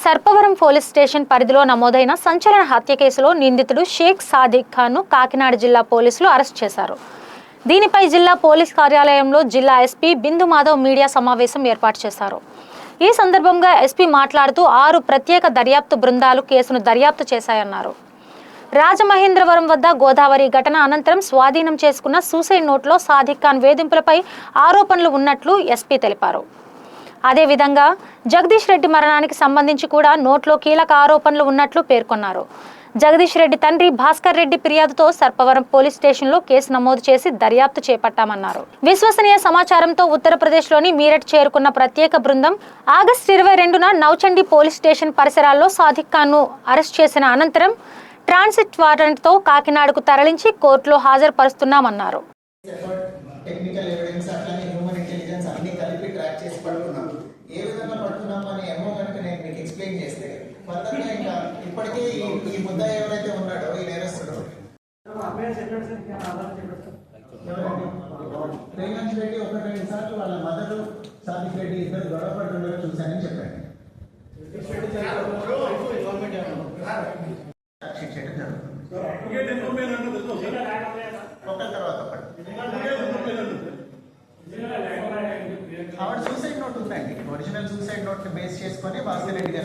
Sarpavaram police station పరిధిలో నమోదైన సంచలన హత్య కేసులో నిందితుడు షేక్ సాదిక్ ఖాన్ను కాకినాడ జిల్లా పోలీసులు అరెస్ట్ చేశారు. దీనిపై జిల్లా పోలీస్ కార్యాలయంలో జిల్లా ఎస్పీ బిందు మాధవ్ మీడియా సమావేశం ఏర్పాటు చేశారు. ఈ సందర్భంగా ఎస్పీ మాట్లాడుతూ 6 ప్రత్యేక దర్యాప్తు బృందాలు కేసును దర్యాప్తు చేశాయన్నారు. రాజమహేంద్రవరం వద్ద గోదావరి ఘటన అనంతరం స్వాధీనం చేసుకున్న సూసైడ్ నోట్లో సాదిక్ ఖాన్ వేధింపులపై ఆరోపణలు ఉన్నట్లు ఎస్పీ తెలిపారు. అదేవిధంగా జగదీష్ రెడ్డి మరణానికి సంబంధించి కూడా నోట్లో కీలక ఆరోపణలు ఉన్నట్లు పేర్కొన్నారు. జగదీష్ రెడ్డి తండ్రి భాస్కర్ రెడ్డి ఫిర్యాదుతో సర్పవరం పోలీస్ స్టేషన్లో కేసు నమోదు చేసి దర్యాప్తు చేపట్టామన్నారు. విశ్వసనీయ సమాచారంతో ఉత్తరప్రదేశ్లోని మీరట్ చేరుకున్న ప్రత్యేక బృందం ఆగస్టు 22న నౌచండి పోలీస్ స్టేషన్ పరిసరాల్లో సాదిక్ ఖాన్ను అరెస్ట్ చేసిన అనంతరం ట్రాన్సిట్ వారెంట్తో కాకినాడకు తరలించి కోర్టులో హాజరుపరుస్తున్నామన్నారు. టెక్నికల్ ఎవిడెన్స్ అట్లానే హ్యూమన్ ఇంటెలిజెన్స్ అన్ని కలిపి ట్రాక్ చేసి పడుతున్నాం. ఏ విధంగా పడుతున్నాం అని ఏమో కనుక నేను మీకు ఎక్స్ప్లెయిన్ చేస్తే ఫర్దర్గా ఇంకా ఇప్పటికే ఈ ముద్ద ఎవరైతే ఉన్నాడో ఈ నేరస్తుడు రేవంత్ రెడ్డి 1-2 సార్లు వాళ్ళ మదర్ సాదిక్ రెడ్డి ఇద్దరు గొడవ పడుతుండగా చూశానని చెప్పాను. ఒకరి తర్వాత ఆవిడ సూసైడ్ నోట్ ఉందండి. ఒరిజినల్ సూసైడ్ నోట్ బేస్ చేసుకొని భాస్కర్ రెడ్డి గారు